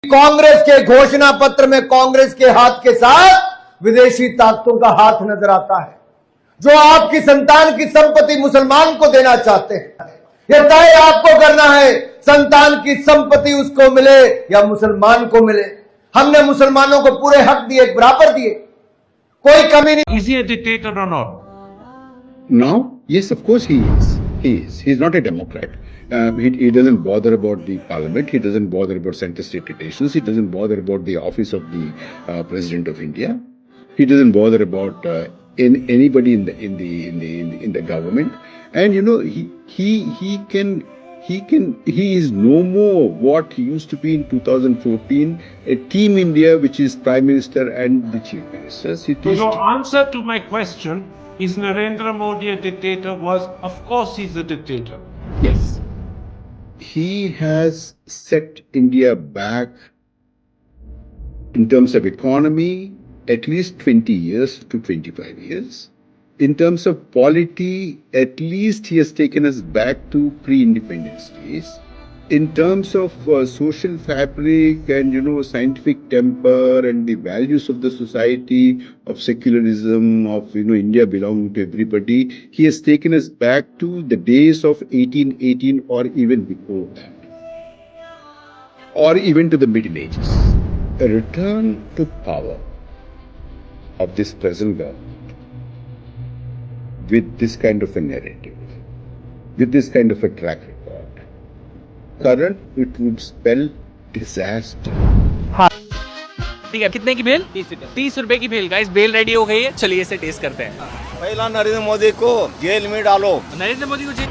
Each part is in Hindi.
कांग्रेस के घोषणा पत्र में कांग्रेस के हाथ के साथ विदेशी ताकतों का हाथ नजर आता है, जो आपकी संतान की संपत्ति मुसलमान को देना चाहते हैं। यह तय आपको करना है, संतान की संपत्ति उसको मिले या मुसलमान को मिले। हमने मुसलमानों को पूरे हक दिए, बराबर दिए, कोई कमी नहीं। Is he a dictator or not? Now, yes, of course he is. He is. He's not a Democrat. He doesn't bother about the parliament. He doesn't bother about center state relations. He doesn't bother about the office of the president of India. He doesn't bother about anybody in the government. And you know, he is no more what he used to be in 2014, a team India, which is Prime Minister and the Chief Ministers. Your answer to my question, is Narendra Modi a dictator? Was, of course he's a dictator. Yes. He has set India back in terms of economy at least 20 years to 25 years. In terms of polity, at least he has taken us back to pre-independence days. In terms of social fabric and, you know, scientific temper and the values of the society, of secularism, of, you know, India belonging to everybody, he has taken us back to the days of 1818 or even before that, or even to the Middle Ages. A return to power of this present government with this kind of a narrative, with this kind of a track record, current, it would spell disaster. ठीक है, कितने की बेल? 30 रुपए की बेल। गाइस, बेल रेडी हो गई है, चलिए इसे टेस्ट करते हैं। पहला नरेंद्र मोदी को जेल में डालो। नरेंद्र मोदी को जेल?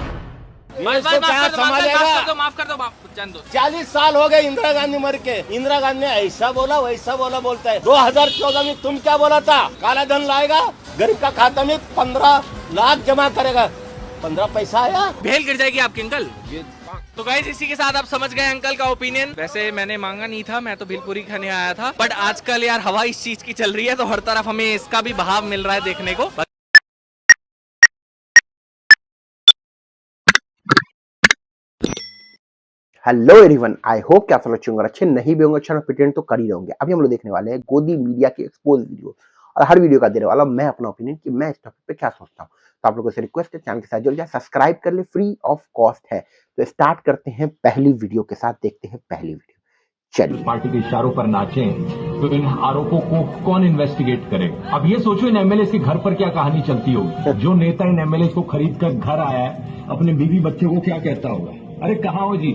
माफ कर दो, जान दो। 40 साल हो गए इंदिरा गांधी मर के। इंदिरा गांधी ने ऐसा बोला वैसा बोला बोलता है। 2014 में तुम क्या बोला था? काला धन लाएगा, गरीब का खाता में 15 लाख जमा करेगा। 15 पैसा आया। बेल गिर जाएगी आपके अंकल। तो गाइस, इसी के साथ आप समझ गए अंकल का ओपिनियन। वैसे मैंने मांगा नहीं था, मैं तो भेलपुरी खाने आया था, बट आजकल यार हवा इस चीज की चल रही है, तो हर तरफ हमें इसका भी बहाव मिल रहा है देखने को। हेलो एवरीवन, आई होप कि आप सब अच्छे होंगे, अच्छे नहीं भी होंगे, अच्छा प्रिटेंड तो कर ही रहोगे। अभी हम लोग देखने वाले हैं गोदी मीडिया की एक्सपोज वीडियो, और हर वीडियो का देने वाला मैं अपना ओपिनियन कि मैं इस टॉपिक पे क्या सोचता हूँ। तो आप लोगों से रिक्वेस्ट है, चैनल के साथ जुड़ जाए, सब्सक्राइब कर ले, फ्री ऑफ कॉस्ट है। तो स्टार्ट करते हैं पहली वीडियो के साथ, देखते हैं पहली वीडियो। चलिए। पार्टी के इशारों पर नाचें तो इन आरोपों को कौन इन्वेस्टिगेट करे? अब ये सोचो इन एमएलए के घर पर क्या कहानी चलती होगी। जो नेता इन एमएलए को खरीद कर घर आया है, अपने बीवी बच्चे को क्या कहता होगा? अरे कहाँ हो जी,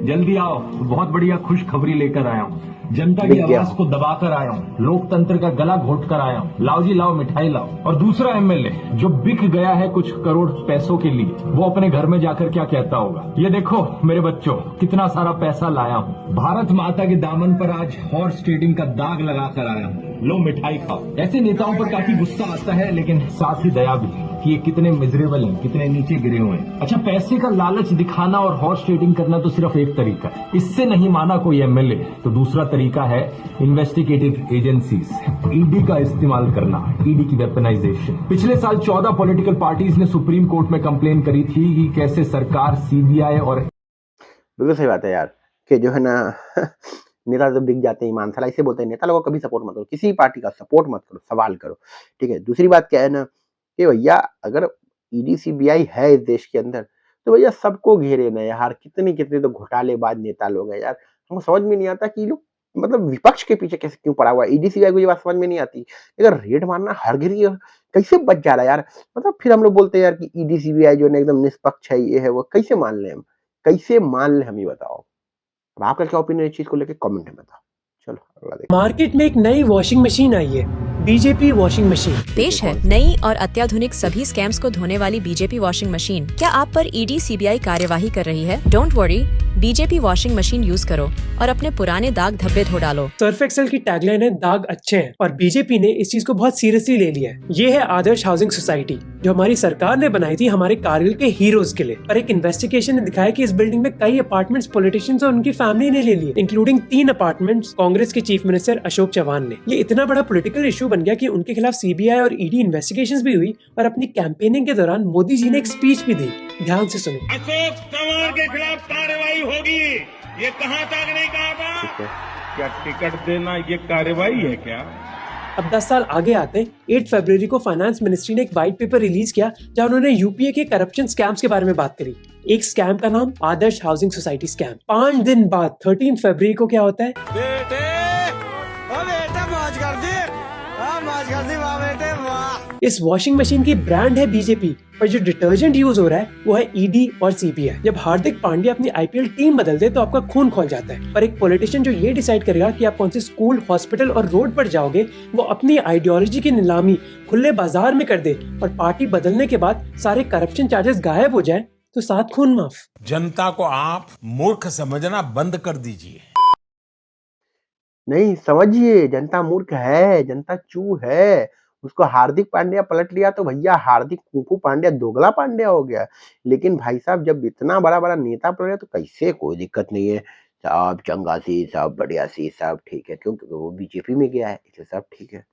जल्दी आओ, बहुत बढ़िया खुशखबरी लेकर आया हूँ, जनता की आवाज को दबाकर आया हूँ, लोकतंत्र का गला घोट कर आया हूँ, लाओ जी लाओ, मिठाई लाओ। और दूसरा एमएलए जो बिक गया है कुछ करोड़ पैसों के लिए, वो अपने घर में जाकर क्या कहता होगा? ये देखो मेरे बच्चों, कितना सारा पैसा लाया हूँ, भारत माता के दामन पर आज हॉर्स ट्रेडिंग का दाग लगा कर आया हूँ, लो मिठाई खाओ। ऐसे नेताओं पर काफी गुस्सा आता है, लेकिन साथ ही दया भी कि ये कितने मिजरेबल हैं, कितने नीचे गिरे हुए हैं। अच्छा, पैसे का लालच दिखाना और हॉर्स ट्रेडिंग करना तो सिर्फ एक तरीका है, इससे नहीं माना कोई एमएलए तो दूसरा तरीका है इन्वेस्टिगेटिव एजेंसीज, ईडी का इस्तेमाल करना, ईडी की वेपनाइजेशन। पिछले साल 14 पॉलिटिकल पार्टीज ने सुप्रीम कोर्ट में कंप्लेन करी थी कि कैसे सरकार, सीबीआई और बिल्कुल सही बात है यार, कि जो है ना नेता तो बिक जाते हैं, ईमान साला इसे बोलते हैं। नेता लोगों को कभी सपोर्ट मत करो, किसी पार्टी का सपोर्ट मत करो, सवाल करो, ठीक है। दूसरी बात क्या है ना कि भैया अगर ईडी सीबीआई है इस देश के अंदर, तो भैया सबको घेरे ना यार। कितने कितने तो घोटालेबाज नेता लोग हैं यार, हमको समझ में नहीं आता कि लोग मतलब विपक्ष के पीछे कैसे क्यों पड़ा हुआ है। ईडी सीबीआई को ये बात समझ में नहीं आती, अगर रेड मारना हर गिरी कैसे बच जा रहा है यार। मतलब फिर हम लोग बोलते हैं यार कि ईडी सीबीआई जो है एकदम निष्पक्ष है, ये है वो, कैसे मान ले हम, कैसे मान ले, हम ये बताओ। अब आपका क्या ओपिनियन इस चीज को लेकर कमेंट में बताओ। चलो अगला देखो। मार्केट में एक नई वॉशिंग मशीन आई है, बीजेपी वॉशिंग मशीन। पेश है नई और अत्याधुनिक सभी स्कैम्स को धोने वाली बीजेपी वॉशिंग मशीन। क्या आप पर ईडी सीबीआई कार्यवाही कर रही है? Don't worry, BJP washing machine use करो और अपने पुराने दाग धब्बे धो डालो। सर्फ एक्सेल की टैगलाइन है दाग अच्छे हैं, और बीजेपी ने इस चीज को बहुत सीरियसली ले लिया है। ये है आदर्श हाउसिंग सोसाइटी, जो हमारी सरकार ने बनाई थी हमारे कारगिल के हीरोज के लिए। और एक इन्वेस्टिगेशन ने दिखाया कि इस बिल्डिंग में कई अपार्टमेंट्स पॉलिटिशियंस और उनकी फैमिली ने ले लिए, इंक्लूडिंग 3 अपार्टमेंट्स कांग्रेस के चीफ मिनिस्टर अशोक चौहान ने। ये इतना बड़ा पॉलिटिकल इशू बन गया कि उनके खिलाफ सीबीआई और ईडी इन्वेस्टिगेशंस भी हुई, और अपनी कैंपेनिंग के दौरान मोदी जी ने एक स्पीच भी दी। ध्यान से सुनो। अशोक चौहान के खिलाफ कार्रवाई होगी, ये कहां तक नहीं कहा था? क्या टिकट देना ये कार्रवाई है क्या? अब 10 साल आगे आते हैं। 8 फरवरी को फाइनेंस मिनिस्ट्री ने एक व्हाइट पेपर रिलीज किया जहां उन्होंने यूपीए के करप्शन स्कैम्स के बारे में बात करी। एक स्कैम का नाम आदर्श हाउसिंग सोसाइटी स्कैम। 5 दिन बाद 13 फरवरी को क्या होता है? बेटे मौज कर दी, मौज कर दी, वाह बेटे वाह। इस वॉशिंग मशीन की ब्रांड है बीजेपी, पर जो डिटर्जेंट यूज हो रहा है वो है ईडी और सीबीआई। जब हार्दिक पांड्या अपनी आईपीएल टीम बदल दे तो आपका खून खौल जाता है, पर एक पॉलिटिशियन जो ये डिसाइड करेगा कि आप कौन से स्कूल, हॉस्पिटल और रोड पर जाओगे, वो अपनी आइडियोलॉजी की नीलामी खुले बाजार में कर दे और पार्टी बदलने के बाद सारे करप्शन चार्जेस गायब हो जाए तो 7 खून माफ। जनता को आप मूर्ख समझना बंद कर दीजिए। नहीं, समझिए, जनता मूर्ख है, जनता चू है। उसको हार्दिक पांड्या पलट लिया तो भैया हार्दिक कुंफू पांड्या दोगला पांड्या हो गया। लेकिन भाई साहब जब इतना बड़ा बड़ा नेता पलट गया तो कैसे, कोई दिक्कत नहीं है, सब चंगा सी, सब बढ़िया सी, सब ठीक है। क्योंकि वो बीजेपी में गया है, इसलिए सब ठीक है।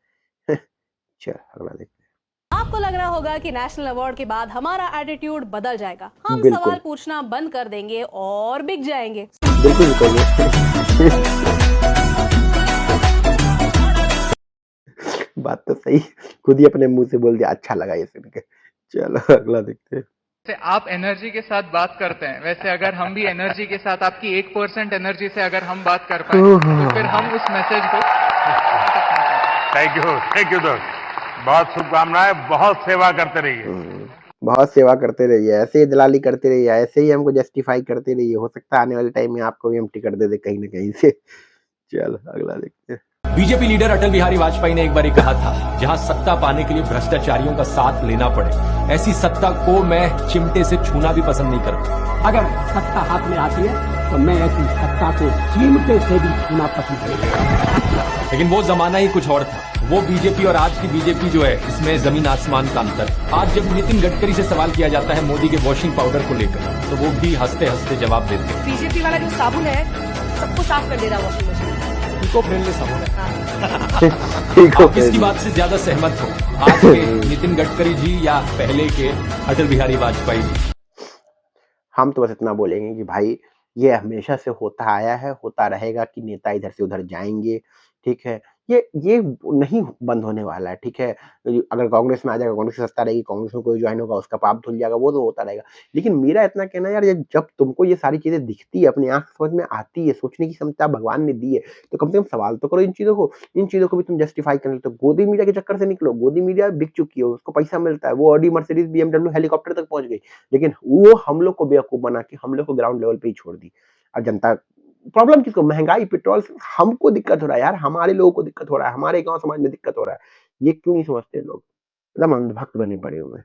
चल अगला देखते हैं। आपको लग रहा होगा कि नेशनल अवार्ड के बाद हमारा एटीट्यूड बदल जाएगा, हम बिल्कुल। सवाल पूछना बंद कर देंगे और बिक जाएंगे। बिल्कुल करिए। बात तो सही, खुद ही अपने मुंह से बोल दिया, अच्छा लगा ये सुन के। चलो अगला देखते हैं। जैसे आप एनर्जी के साथ बात करते हैं, वैसे अगर हम भी एनर्जी के साथ आपकी 1% एनर्जी से अगर हम बात कर पाए तो फिर हम उस मैसेज को थैंक यू दोस्त, बहुत शुभकामनाएं, बहुत सेवा करते रहिए। बहुत सेवा करते रहिए, ऐसे ही दलाली करते रहिए, ऐसे ही हमको जस्टिफाई करते रहिए। हो सकता है आने वाले टाइम में आपको भी हम टिकट दे दे कहीं ना कहीं से। चलो अगला देखते हैं। बीजेपी लीडर अटल बिहारी वाजपेयी ने एक बार कहा था, जहां सत्ता पाने के लिए भ्रष्टाचारियों का साथ लेना पड़े, ऐसी सत्ता को मैं चिमटे से छूना भी पसंद नहीं करता। अगर सत्ता हाथ में आती है तो मैं ऐसी सत्ता को चिमटे से भी छूना पसंद करूंगा। लेकिन वो जमाना ही कुछ और था। वो बीजेपी और आज की बीजेपी जो है, इसमें जमीन आसमान का अंतर। आज जब नितिन गडकरी से सवाल किया जाता है मोदी के वॉशिंग पाउडर को लेकर, तो वो भी हंसते हंसते जवाब देते हैं। बीजेपी वाला जो साबुन है सबको साफ कर दे रहा वॉशिंग मशीन। इको फ्रेंडली साबुन है। आप किसकी बात से ज्यादा सहमत हो, आज के नितिन गडकरी जी या पहले के अटल बिहारी वाजपेयी जी? हम तो बस इतना बोलेंगे कि भाई ये हमेशा से होता आया है, होता रहेगा कि नेता इधर से उधर जाएंगे, ठीक है। ये नहीं बंद होने वाला है, ठीक है। अगर कांग्रेस में आ जाएगा, कांग्रेस की सत्ता रहेगी, कांग्रेस में कोई ज्वाइन होगा, उसका पाप धुल जाएगा, वो तो होता रहेगा। लेकिन मेरा इतना कहना है यार, जब तुमको ये सारी चीजें दिखती है, अपनी आंख समझ में आती है, सोचने की क्षमता भगवान ने दी है, तो कम से कम सवाल तो करो इन चीजों को। इन चीजों को भी तुम जस्टिफाई कर लेते हो। गोदी मीडिया के चक्कर से निकलो। गोदी मीडिया बिक चुकी है, उसको पैसा मिलता है, वो ऑडी, मर्सिडीज, बीएमडब्ल्यू हेलीकॉप्टर तक पहुंच गई, लेकिन वो हम लोग को बेवकूफ बना के हम लोग को ग्राउंड लेवल पे ही छोड़ दी। अब जनता प्रॉब्लम किसको, महंगाई, पेट्रोल, हमको दिक्कत हो रहा है यार, हमारे लोगों को दिक्कत हो रहा है, हमारे गांव समाज में दिक्कत हो रहा है। ये क्यों नहीं समझते लोग, एकदम अंधभक्त बने पड़े हुए।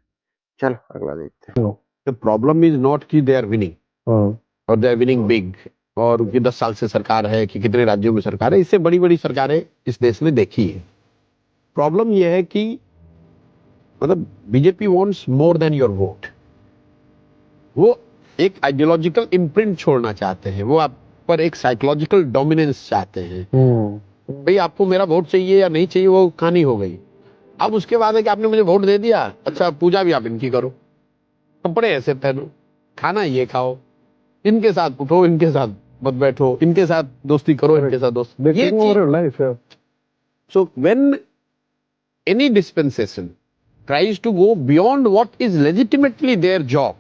चल अगला देखते हैं। The problem is not कि they are winning और they are winning big, और उनकी 10 साल से सरकार है कि कितने राज्यों में सरकार है, इससे बड़ी बड़ी सरकारें इस देश में देखी है। प्रॉब्लम यह है कि मतलब BJP wants more than your vote। वो एक आइडियोलॉजिकल इम्प्रिंट छोड़ना चाहते हैं, वो आप पर एक साइकोलॉजिकल डोमिनेंस चाहते हैं। भाई आपको मेरा वोट चाहिए या नहीं चाहिए वो कहानी हो गई। अब उसके बाद है कि आपने मुझे वोट दे दिया, अच्छा पूजा भी आप इनकी करो, कपड़े ऐसे पहनो, खाना ये खाओ, इनके साथ उठो, इनके साथ मत बैठो, इनके साथ दोस्ती करो, इनके साथ दोस्त। So when any dispensation tries to go beyond what is legitimately their job,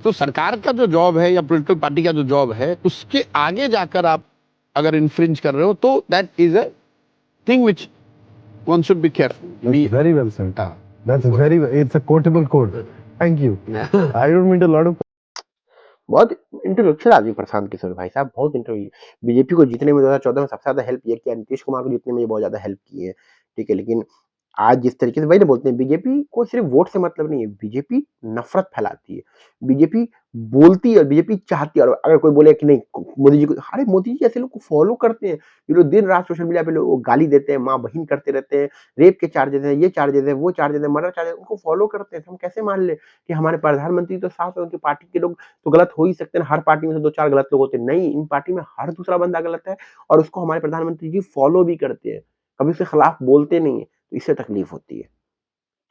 तो सरकार का जो जॉब है या पॉलिटिकल पार्टी का जो जॉब है, उसके आगे जाकर आप अगर इन्फ्रिंज कर रहे हो तो that is a thing which one should be careful. Very well said, that's very, it's a quotable code. Thank you. I don't mean a lot of. बहुत इंटेलेक्चुअल आदमी प्रशांत किशोर भाई साहब, बहुत बीजेपी को जीतने में 2014 में सबसे ज्यादा हेल्प ये किया, नीतीश कुमार को जीतने में ये बहुत ज्यादा हेल्प की है, ठीक है। लेकिन आज जिस तरीके से वही ना बोलते हैं, बीजेपी को सिर्फ वोट से मतलब नहीं है, बीजेपी नफरत फैलाती है, बीजेपी बोलती है और बीजेपी चाहती है। और अगर कोई बोले कि नहीं मोदी जी को, अरे मोदी जी ऐसे लोग को फॉलो करते हैं जो लोग दिन रात सोशल मीडिया पे लोगों को गाली देते हैं, माँ बहन करते रहते हैं, रेप के चार्जेस हैं, ये चार्जेस है, वो चार्जेस है, मर्डर चार्जेस, उनको फॉलो करते हैं। तो हम कैसे मान ले कि हमारे प्रधानमंत्री तो साफ है, उनकी पार्टी के लोग तो गलत हो ही सकते हैं, हर पार्टी में से 2-4 गलत लोग होते हैं, नहीं, इन पार्टी में हर दूसरा बंदा गलत है और उसको हमारे प्रधानमंत्री जी फॉलो भी करते हैं, कभी उसके खिलाफ बोलते नहीं है, तो इससे तकलीफ होती है।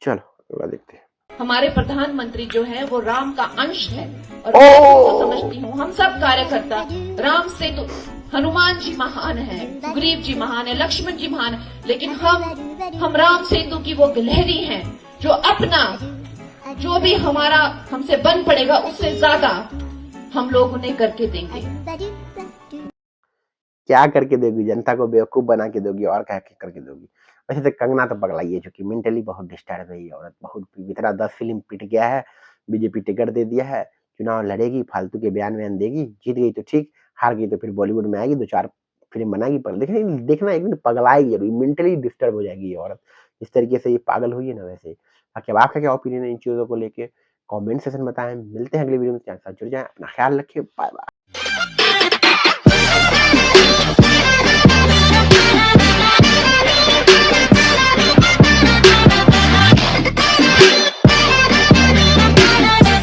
चलो अगला देखते हैं। हमारे प्रधानमंत्री जो है वो राम का अंश है और मैं तो समझती हूँ हम सब कार्यकर्ता राम से तो हनुमान जी महान है, सुग्रीव जी महान है, लक्ष्मण जी महान है, लेकिन हम राम सेतु की वो गिलहरी हैं जो अपना जो भी हमारा हमसे बन पड़ेगा उससे ज्यादा हम लोग उन्हें करके देंगे। क्या करके दोगी? जनता को बेवकूफ बना के दोगी और क्या करके दोगी? वैसे तो कंगना तो पगलाई है, क्योंकि मेंटली बहुत डिस्टर्ब है ये औरत, बहुत इतना 10 फिल्म पिट गया है, बीजेपी टिकट दे दिया है, चुनाव लड़ेगी, फालतू के बयान देगी, जीत गई तो ठीक, हार गई तो फिर बॉलीवुड में आएगी, 2-4 फिल्म बनाएगी, पर लेकिन देखना एक दिन पगलाएगी जरूर, मेंटली डिस्टर्ब हो जाएगी ये औरत, इस तरीके से ये पागल हुई है ना वैसे। बाकी अब आपका क्या ओपिनियन है इन चीजों को लेके? कमेंट सेक्शन में बताएं। मिलते हैं अगली वीडियो में, जुड़ जाएं, अपना ख्याल रखिए, बाय बाय।